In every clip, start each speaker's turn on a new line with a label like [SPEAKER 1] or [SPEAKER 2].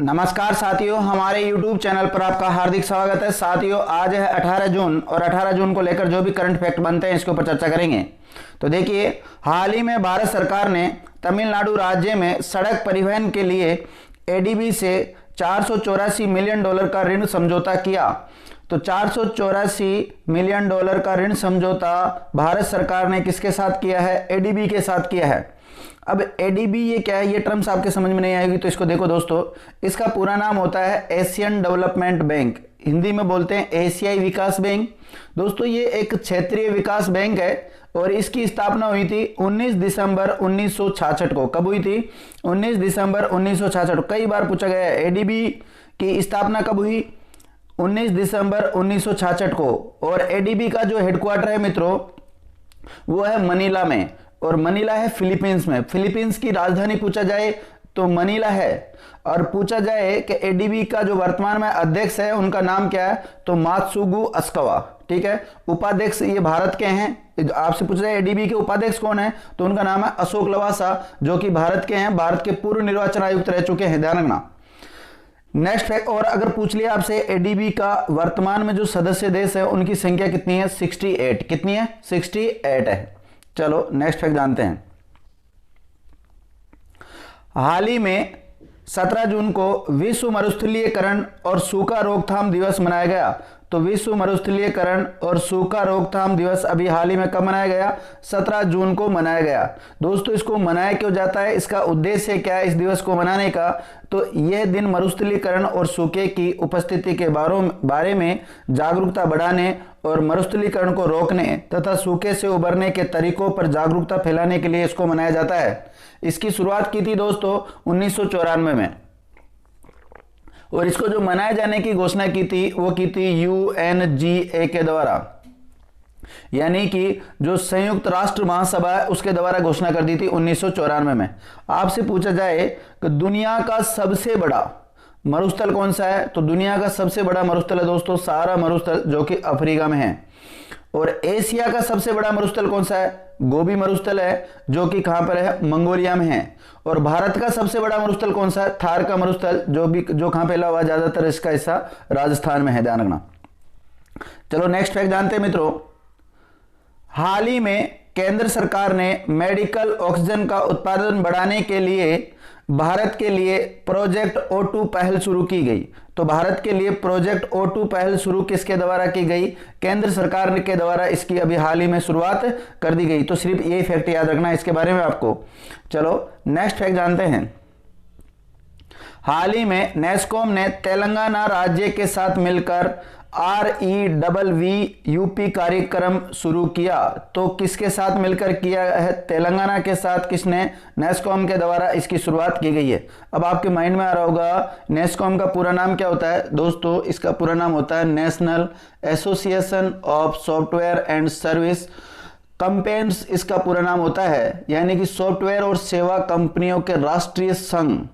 [SPEAKER 1] नमस्कार साथियों, हमारे YouTube चैनल पर आपका हार्दिक स्वागत है। साथियों, आज है 18 जून और 18 जून को लेकर जो भी करंट फैक्ट बनते हैं इसके ऊपर चर्चा करेंगे। तो देखिए, हाल ही में भारत सरकार ने तमिलनाडु राज्य में सड़क परिवहन के लिए एडीबी से $484 मिलियन का ऋण समझौता किया। तो $484 मिलियन का ऋण समझौता भारत सरकार ने किसके साथ किया है? एडीबी के साथ किया है। अब एडीबी ये क्या है, ये टर्म्स आपके समझ में नहीं आएगी तो इसको देखो दोस्तों। इसका पूरा नाम होता है एशियन डेवलपमेंट बैंक, हिंदी में बोलते हैं एशियाई विकास बैंक। दोस्तों, ये एक क्षेत्रीय विकास बैंक है और इसकी स्थापना हुई थी 19 दिसंबर 1966 को। कब हुई थी? 19 दिसंबर 1966। कई बार पूछा गया है एडीबी की स्थापना कब हुई? 19 दिसंबर 1966 को। और एडीबी का जो हेडक्वार्टर है मित्रों, वो है मनीला में, और मनीला है फिलीपींस में। फिलीपींस की राजधानी पूछा जाए तो मनीला है। और पूछा जाए कि एडीबी का जो वर्तमान में अध्यक्ष है उनका नाम क्या है, तो मात्सुगु अस्कावा। ठीक है। उपाध्यक्ष ये भारत के हैं। आपसे पूछा जाए एडीबी के उपाध्यक्ष कौन है, तो उनका नाम है अशोक लवासा, जो कि भारत के हैं, भारत के पूर्व निर्वाचन आयुक्त रह चुके हैं, ध्यान रखना। नेक्स्ट फैक्ट, और अगर पूछ लिया आपसे एडीबी का वर्तमान में जो सदस्य देश है उनकी संख्या कितनी है? 68। कितनी है? 68 है। चलो नेक्स्ट फैक्ट जानते हैं। हाल ही में 17 जून को विश्व मरुस्थलीकरण और सूखा रोकथाम दिवस मनाया गया। तो विश्व मरुस्थलीकरण और सूखा रोकथाम दिवस अभी हाल ही में कब मनाया गया? 17 जून को मनाया गया। दोस्तों, इसको मनाया क्यों जाता है? इसका उद्देश्य क्या है इस दिवस को मनाने का? तो यह दिन मरुस्थलीकरण और सूखे की उपस्थिति के बारे में जागरूकता बढ़ाने और मरुस्थलीकरण को रोकने तथा सूखे से उबरने के तरीकों पर जागरूकता फैलाने के लिए इसको मनाया जाता है। इसकी शुरुआत की थी दोस्तों 1994 में, और इसको जो मनाए जाने की घोषणा की थी वो की थी यूएनजीए के द्वारा, यानी कि जो संयुक्त राष्ट्र महासभा है उसके द्वारा घोषणा कर दी थी 1994 में। आपसे पूछा जाए कि दुनिया का सबसे बड़ा मरुस्थल कौन सा है, तो दुनिया का सबसे बड़ा मरुस्थल है दोस्तों सहारा मरुस्थल, जो कि अफ्रीका में है। और एशिया का सबसे बड़ा मरुस्थल कौन सा है? गोबी मरुस्थल है, जो कि कहां पर है? मंगोलिया में है। और भारत का सबसे बड़ा मरुस्थल कौन सा है? थार का मरुस्थल, जो कहां फैला हुआ? ज्यादातर इसका हिस्सा राजस्थान में है, ध्यान रखना। चलो नेक्स्ट फैक्ट जानते हैं मित्रों। हाल ही में केंद्र सरकार ने मेडिकल ऑक्सीजन का उत्पादन बढ़ाने के लिए भारत के लिए प्रोजेक्ट O2 पहल शुरू की गई। तो भारत के लिए प्रोजेक्ट O2 पहल शुरू किसके द्वारा की गई? केंद्र सरकार के द्वारा इसकी अभी हाल ही में शुरुआत कर दी गई। तो सिर्फ यही फैक्ट याद रखना है इसके बारे में आपको। चलो नेक्स्ट फैक्ट जानते हैं। हाल ही में नेस्कॉम ने तेलंगाना राज्य के साथ मिलकर REVVUP कार्यक्रम शुरू किया। तो किसके साथ मिलकर किया है? तेलंगाना के साथ। किसने? नेस्कॉम के द्वारा इसकी शुरुआत की गई है। अब आपके माइंड में आ रहा होगा नेस्कॉम का पूरा नाम क्या होता है? दोस्तों, इसका पूरा नाम होता है national association of software and service companies, इसका पूरा नाम होता है, यानी कि सॉफ्टवेयर और सेवा कंपनियों के राष्ट्रीय संघ,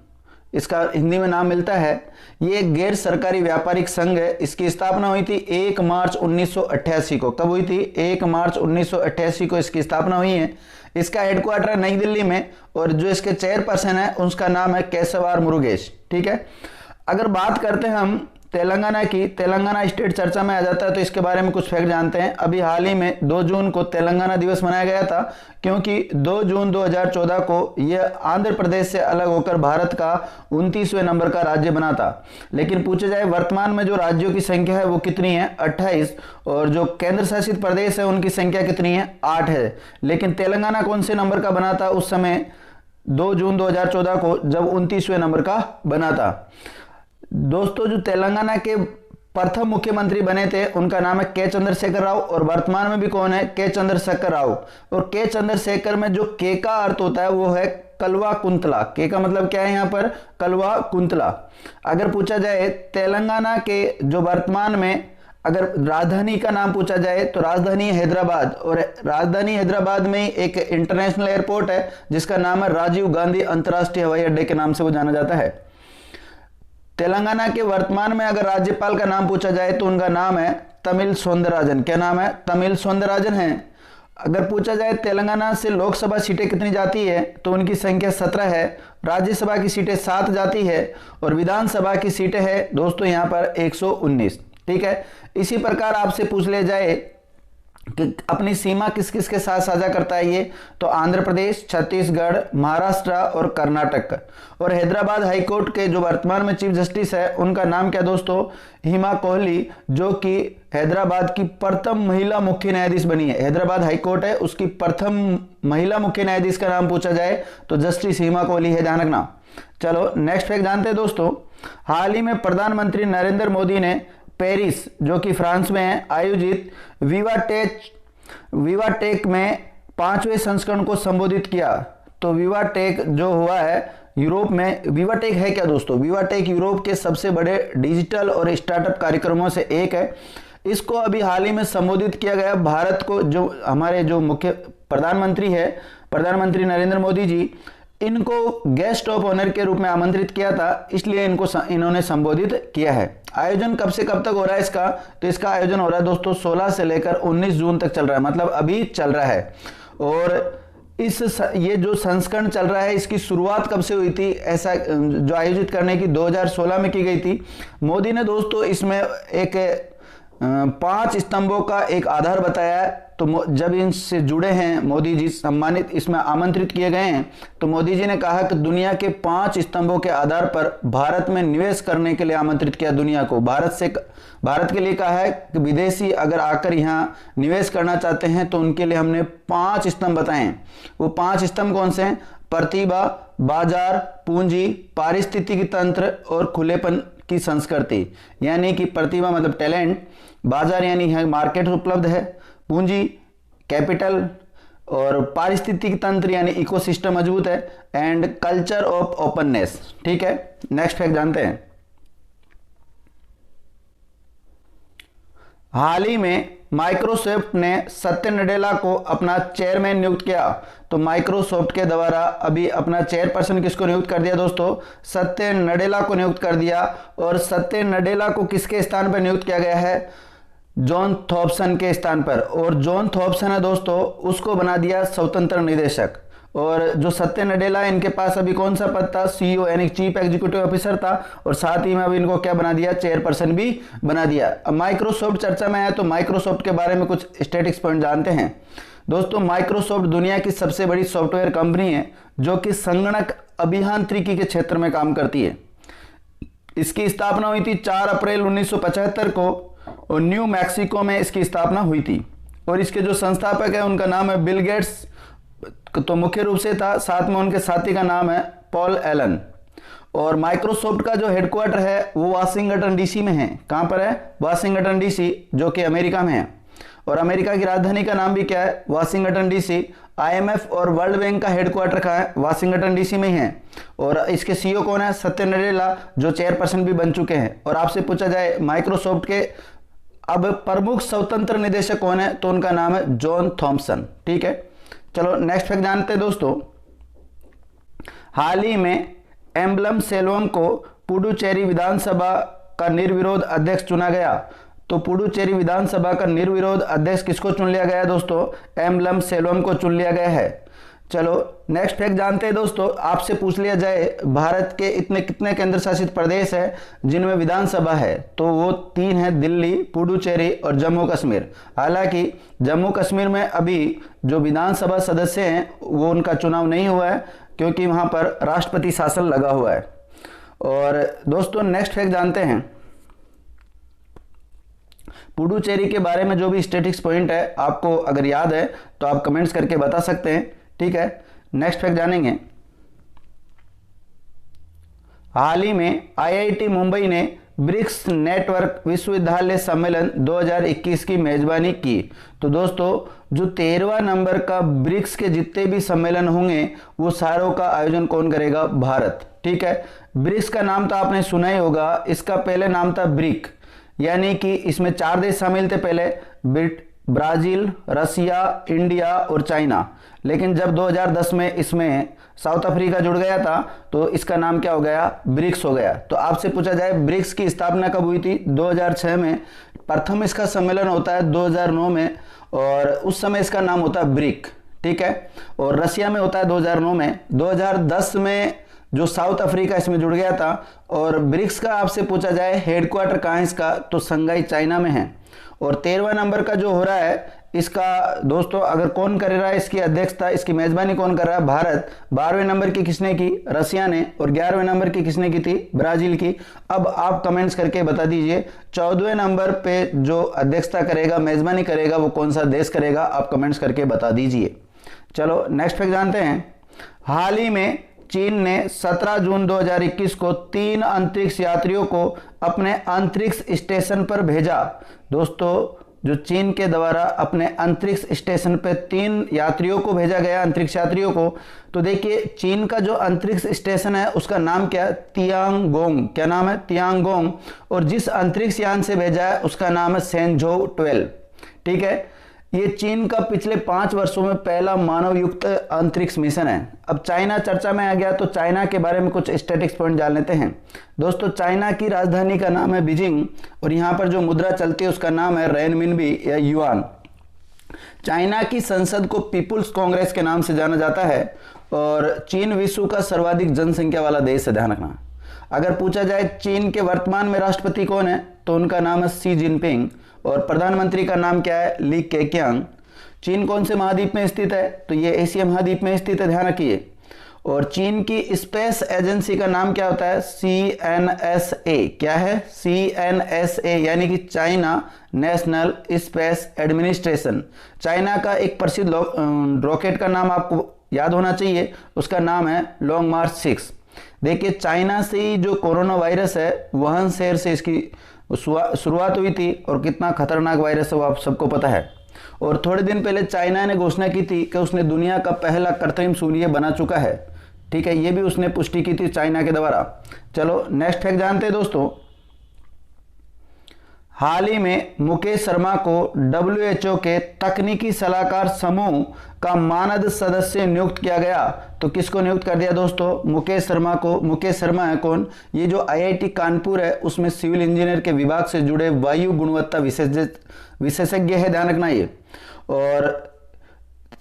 [SPEAKER 1] इसका हिंदी में नाम मिलता है। ये एक गैर सरकारी व्यापारिक संघ है। इसकी स्थापना हुई थी 1 मार्च 1988 को। कब हुई थी? 1 मार्च 1988 को इसकी स्थापना हुई है। इसका हेडक्वार्टर नई दिल्ली में, और जो इसके चेयरपर्सन है उसका नाम है केशव आर मुरुगेश। ठीक है। अगर बात करते हैं हम तेलंगाना की, तेलंगाना स्टेट चर्चा में आ जाता है, तो इसके बारे में कुछ फैक्ट जानते हैं। अभी हाल ही में 2 जून को तेलंगाना दिवस मनाया गया था, क्योंकि 2 जून 2014 को यह आंध्र प्रदेश से अलग होकर भारत का 29वें नंबर का राज्य बना था। लेकिन पूछा जाए वर्तमान में जो राज्यों की संख्या है वो कितनी है? 28। और जो केंद्र शासित प्रदेश है उनकी संख्या कितनी है? 8 है। लेकिन तेलंगाना कौन से नंबर का बना था उस समय? 2 जून 2014 को, जब 29वें नंबर का बना था। दोस्तों, जो तेलंगाना के प्रथम मुख्यमंत्री बने थे उनका नाम है के चंद्रशेखर राव, और वर्तमान में भी कौन है? के चंद्रशेखर राव। और के चंद्रशेखर में जो के का अर्थ होता है वो है कलवा कुंतला। के का मतलब क्या है यहाँ पर? कलवा कुंतला। अगर पूछा जाए तेलंगाना के जो वर्तमान में अगर राजधानी का नाम पूछा जाए तो राजधानी हैदराबाद, और राजधानी हैदराबाद में एक इंटरनेशनल एयरपोर्ट है जिसका नाम है राजीव गांधी अंतर्राष्ट्रीय हवाई अड्डे के नाम से वो जाना जाता है। तेलंगाना के वर्तमान में अगर राज्यपाल का नाम पूछा जाए तो उनका नाम है तमिल सौंदरराजन। क्या नाम है? तमिल सौंदरराजन है। अगर पूछा जाए तेलंगाना से लोकसभा सीटें कितनी जाती है तो उनकी संख्या 17 है, राज्यसभा की सीटें 7 जाती है और विधानसभा की सीटें है दोस्तों यहाँ पर 119। ठीक है, इसी प्रकार आपसे पूछ लिया जाए कि अपनी सीमा किस किस के साथ साझा करता है ये, तो आंध्र प्रदेश, छत्तीसगढ़, महाराष्ट्र और कर्नाटक। और हैदराबाद हाईकोर्ट के जो वर्तमान में चीफ जस्टिस है उनका नाम क्या दोस्तों, हिमा कोहली, जो कि हैदराबाद की प्रथम महिला मुख्य न्यायाधीश बनी है। हैदराबाद हाईकोर्ट है, उसकी प्रथम महिला मुख्य न्यायाधीश का नाम पूछा जाए तो जस्टिस हिमा कोहली है, ध्यान रखना। चलो नेक्स्ट फैक्ट जानते हैं दोस्तों। हाल ही में प्रधानमंत्री नरेंद्र मोदी ने पेरिस, जो कि फ्रांस में है, आयोजित विवाटेक में 5वें संस्करण को संबोधित किया। तो विवाटेक जो हुआ है यूरोप में, विवाटेक है क्या दोस्तों, विवाटेक यूरोप के सबसे बड़े डिजिटल और स्टार्टअप कार्यक्रमों से एक है। इसको अभी हाल ही में संबोधित किया गया। भारत को जो हमारे जो मुख्य प्रधानमंत्री है, प्रधानमंत्री नरेंद्र मोदी जी, इनको गेस्ट ऑफ ऑनर के रूप में आमंत्रित किया था, इसलिए इन्होंने संबोधित किया है। आयोजन कब से कब तक हो रहा है इसका, तो इसका आयोजन हो रहा है दोस्तों 16 से लेकर 19 जून तक चल रहा है, मतलब अभी चल रहा है। और ये जो संस्करण चल रहा है इसकी शुरुआत कब से हुई थी, ऐसा जो आयोजित करने की 2016 में की गई थी। मोदी ने दोस्तों इसमें एक 5 स्तंभों का एक आधार बताया है। तो जब इनसे जुड़े हैं मोदी जी, सम्मानित इसमें आमंत्रित किए गए हैं, तो मोदी जी ने कहा कि दुनिया के 5 स्तंभों के आधार पर भारत में निवेश करने के लिए आमंत्रित किया दुनिया को। भारत के लिए कहा है कि विदेशी अगर आकर यहाँ निवेश करना चाहते हैं तो उनके लिए हमने 5 स्तंभ बताए हैं। वो 5 स्तंभ कौन से हैं, प्रतिभा, बाजार, पूंजी, पारिस्थितिकी तंत्र और खुलेपन की संस्कृति। यानी कि प्रतिभा मतलब टैलेंट, बाजार यानी है मार्केट उपलब्ध है, पूंजी कैपिटल, और पारिस्थितिकी तंत्र यानी इकोसिस्टम मजबूत है, एंड कल्चर ऑफ ओपननेस। ठीक है, नेक्स्ट फैक्ट जानते हैं। हाल ही में माइक्रोसॉफ्ट ने सत्य नडेला को अपना चेयरमैन नियुक्त किया। तो माइक्रोसॉफ्ट के द्वारा अभी अपना चेयरपर्सन किसको नियुक्त कर दिया दोस्तों, सत्य नडेला को नियुक्त कर दिया। और सत्य नडेला को किसके स्थान पर नियुक्त किया गया है, जॉन थॉम्पसन के स्थान पर। और जॉन थॉम्पसन है दोस्तों, उसको बना दिया स्वतंत्र निदेशक। और जो सत्य नडेला है इनके पास अभी कौन सा पद था, सीईओ यानी चीफ एग्जीक्यूटिव ऑफिसर था, और साथ ही में अभी इनको क्या बना दिया, चेयरपर्सन भी बना दिया। अब माइक्रोसॉफ्ट चर्चा में है तो माइक्रोसॉफ्ट के बारे में कुछ स्टैटिस्टिक्स पॉइंट जानते हैं दोस्तों। माइक्रोसॉफ्ट दुनिया की सबसे बड़ी सॉफ्टवेयर कंपनी है जो कि संगणक अभियांत्रिकी के क्षेत्र में काम करती है। इसकी स्थापना हुई थी 4 अप्रैल 1975 को, और न्यू मैक्सिको में इसकी स्थापना हुई थी। और इसके जो संस्थापक है उनका नाम है बिल गेट्स, तो मुख्य रूप से था, साथ में उनके साथी का नाम है पॉल एलन। और माइक्रोसॉफ्ट का जो हेडक्वार्टर है वो वाशिंगटन डीसी में है। कहां पर है, वाशिंगटन डीसी, जो कि अमेरिका में है। और अमेरिका की राजधानी का नाम भी क्या है, वाशिंगटन डीसी। आईएमएफ और वर्ल्ड बैंक का हेडक्वार्टर कहां है, वाशिंगटन डीसी में ही है। और इसके सीईओ कौन है, सत्य नडेला, जो चेयरपर्सन भी बन चुके हैं। और आपसे पूछा जाए माइक्रोसॉफ्ट के अब प्रमुख स्वतंत्र निदेशक कौन है, तो उनका नाम है जॉन थॉम्पसन। ठीक है, चलो नेक्स्ट फैक्ट जानते हैं दोस्तों। हाल ही में एम्बलम सेल्वम को पुडुचेरी विधानसभा का निर्विरोध अध्यक्ष चुना गया। तो पुडुचेरी विधानसभा का निर्विरोध अध्यक्ष किसको चुन लिया गया दोस्तों, एम्बलम सेल्वम को चुन लिया गया है। चलो नेक्स्ट फैक्ट जानते हैं दोस्तों। आपसे पूछ लिया जाए भारत के इतने कितने केंद्र शासित प्रदेश है जिनमें विधानसभा है, तो वो 3 है, दिल्ली, पुडुचेरी और जम्मू कश्मीर। हालांकि जम्मू कश्मीर में अभी जो विधानसभा सदस्य हैं वो उनका चुनाव नहीं हुआ है, क्योंकि वहां पर राष्ट्रपति शासन लगा हुआ है। और दोस्तों नेक्स्ट फैक्ट जानते हैं। पुडुचेरी के बारे में जो भी स्टैटिस्टिक्स पॉइंट है आपको अगर याद है तो आप कमेंट्स करके बता सकते हैं। ठीक है, नेक्स्ट फैक्ट जानेंगे। हाल ही में आईआईटी मुंबई ने ब्रिक्स नेटवर्क विश्वविद्यालय सम्मेलन 2021 की मेजबानी की। तो दोस्तों जो 13वां नंबर का ब्रिक्स के जितने भी सम्मेलन होंगे वो सारों का आयोजन कौन करेगा, भारत। ठीक है, ब्रिक्स का नाम तो आपने सुना ही होगा, इसका पहले नाम था ब्रिक, यानी कि इसमें 4 देश शामिल थे पहले, ब्राज़ील, रसिया, इंडिया और चाइना। लेकिन जब 2010 में इसमें साउथ अफ्रीका जुड़ गया था तो इसका नाम क्या हो गया, ब्रिक्स हो गया। तो आपसे पूछा जाए ब्रिक्स की स्थापना कब हुई थी, 2006 में। प्रथम इसका सम्मेलन होता है 2009 में और उस समय इसका नाम होता है ब्रिक, ठीक है। और रसिया में होता है 2009 में। 2010 में जो साउथ अफ्रीका इसमें जुड़ गया था। और ब्रिक्स का आपसे पूछा जाए हेडक्वार्टर कहाँ है इसका, तो शंघाई चाइना में है। और 13वां नंबर का जो हो रहा है इसका दोस्तों, अगर कौन कर रहा है इसकी अध्यक्षता, इसकी मेजबानी कौन कर रहा है, भारत। 12वें नंबर की किसने की, रसिया ने। और 11वें नंबर की किसने की थी, ब्राजील की। अब आप कमेंट्स करके बता दीजिए 14वें नंबर पे जो अध्यक्षता करेगा, मेजबानी करेगा, वो कौन सा देश करेगा, आप कमेंट्स करके बता दीजिए। चलो नेक्स्ट फैक्ट जानते हैं। हाल ही में चीन ने 17 जून 2021 को 3 अंतरिक्ष यात्रियों को अपने अंतरिक्ष स्टेशन पर भेजा। दोस्तों जो चीन के द्वारा अपने अंतरिक्ष स्टेशन पर 3 यात्रियों को भेजा गया, अंतरिक्ष यात्रियों को। तो देखिए चीन का जो अंतरिक्ष स्टेशन है उसका नाम क्या है, तियांगोंग। क्या नाम है, तियांगोंग। और जिस अंतरिक्ष यान से भेजा है उसका नाम है सेंझोउ 12, ठीक है। ये चीन का पिछले 5 वर्षों में पहला मानव युक्त अंतरिक्ष मिशन है। अब चाइना चर्चा में आ गया तो चाइना के बारे में कुछ स्टैटिक्स पॉइंट जान लेते हैं। दोस्तों चाइना की राजधानी का नाम है बीजिंग और यहाँ पर जो मुद्रा चलती है उसका नाम है रेनमिनबी या युआन। चाइना की संसद को पीपुल्स कांग्रेस के नाम से जाना जाता है और चीन विश्व का सर्वाधिक जनसंख्या वाला देश है, ध्यान रखना। अगर पूछा जाए चीन के वर्तमान में राष्ट्रपति कौन है तो उनका नाम है शी जिनपिंग और प्रधानमंत्री का नाम क्या है, ली केक्यांग। चीन कौन से महाद्वीप में स्थित है तो ये एशिया महाद्वीप में स्थित है, ध्यान रखिए। और चीन की स्पेस एजेंसी का नाम क्या होता है, CNSA। क्या है, CNSA यानी कि China national space administration. China का एक प्रसिद्ध रॉकेट का नाम आपको याद होना चाहिए, उसका नाम है लॉन्ग मार्च 6। देखिए चाइना से ही जो कोरोना वायरस है वुहान शहर से इसकी शुरुआत हुई थी और कितना खतरनाक वायरस है वो आप सबको पता है। और थोड़े दिन पहले चाइना ने घोषणा की थी कि उसने दुनिया का पहला कृत्रिम सूर्य बना चुका है, ठीक है। ये भी उसने पुष्टि की थी चाइना के द्वारा। चलो नेक्स्ट फैक्ट जानते हैं दोस्तों। हाल ही में मुकेश शर्मा को WHO के तकनीकी सलाहकार समूह का मानद सदस्य नियुक्त किया गया। तो किसको नियुक्त कर दिया दोस्तों, मुकेश शर्मा को। मुकेश शर्मा है कौन, ये जो IIT कानपुर है उसमें सिविल इंजीनियर के विभाग से जुड़े वायु गुणवत्ता विशेषज्ञ है, ध्यान रखना ये। और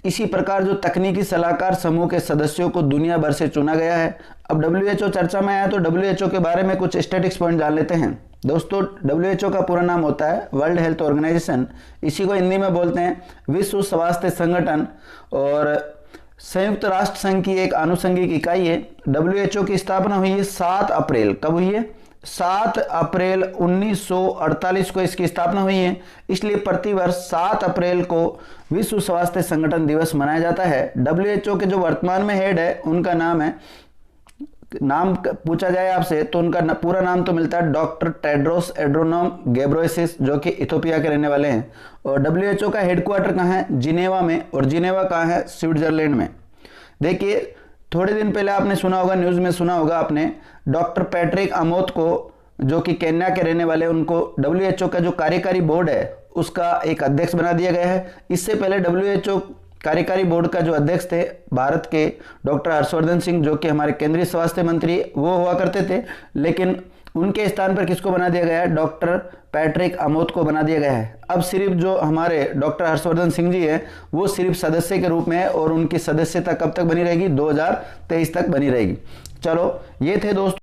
[SPEAKER 1] इसी प्रकार जो तकनीकी सलाहकार समूह के सदस्यों को दुनिया भर से चुना गया है। अब WHO चर्चा में आया तो WHO के बारे में कुछ स्टैटिक्स पॉइंट जान लेते हैं। दोस्तों WHO का पूरा नाम होता है वर्ल्ड हेल्थ ऑर्गेनाइजेशन। इसी को हिंदी में बोलते हैं विश्व स्वास्थ्य संगठन और संयुक्त राष्ट्र संघ की एक आनुषंगिक इकाई है। WHO की स्थापना हुई है 7 अप्रैल, कब हुई है, 7 अप्रैल 1948 को इसकी स्थापना हुई है। इसलिए प्रतिवर्ष 7 अप्रैल को विश्व स्वास्थ्य संगठन दिवस मनाया जाता है। WHO के जो वर्तमान में हेड है उनका नाम है, नाम पूछा जाए आपसे तो उनका पूरा नाम तो मिलता है डॉक्टर टेड्रोस एड्रोनॉम गेब्रेयेसस, जो कि इथोपिया के रहने वाले हैं। और WHO का हेडक्वार्टर कहाँ है, जिनेवा में। और जिनेवा कहाँ है, स्विट्जरलैंड में। देखिए थोड़े दिन पहले आपने सुना होगा, न्यूज़ में सुना होगा आपने, डॉक्टर पैट्रिक अमोत को जो कि केन्या के रहने वाले, उनको WHO का जो कार्यकारी बोर्ड है उसका एक अध्यक्ष बना दिया गया है। इससे पहले WHO कार्यकारी बोर्ड का जो अध्यक्ष थे भारत के डॉक्टर हर्षवर्धन सिंह, जो कि हमारे केंद्रीय स्वास्थ्य मंत्री वो हुआ करते थे। लेकिन उनके स्थान पर किसको बना दिया गया है, डॉक्टर पैट्रिक अमोत को बना दिया गया है। अब सिर्फ जो हमारे डॉक्टर हर्षवर्धन सिंह जी है वो सिर्फ सदस्य के रूप में है और उनकी सदस्यता कब तक बनी रहेगी, 2023 तक बनी रहेगी। चलो ये थे दोस्तों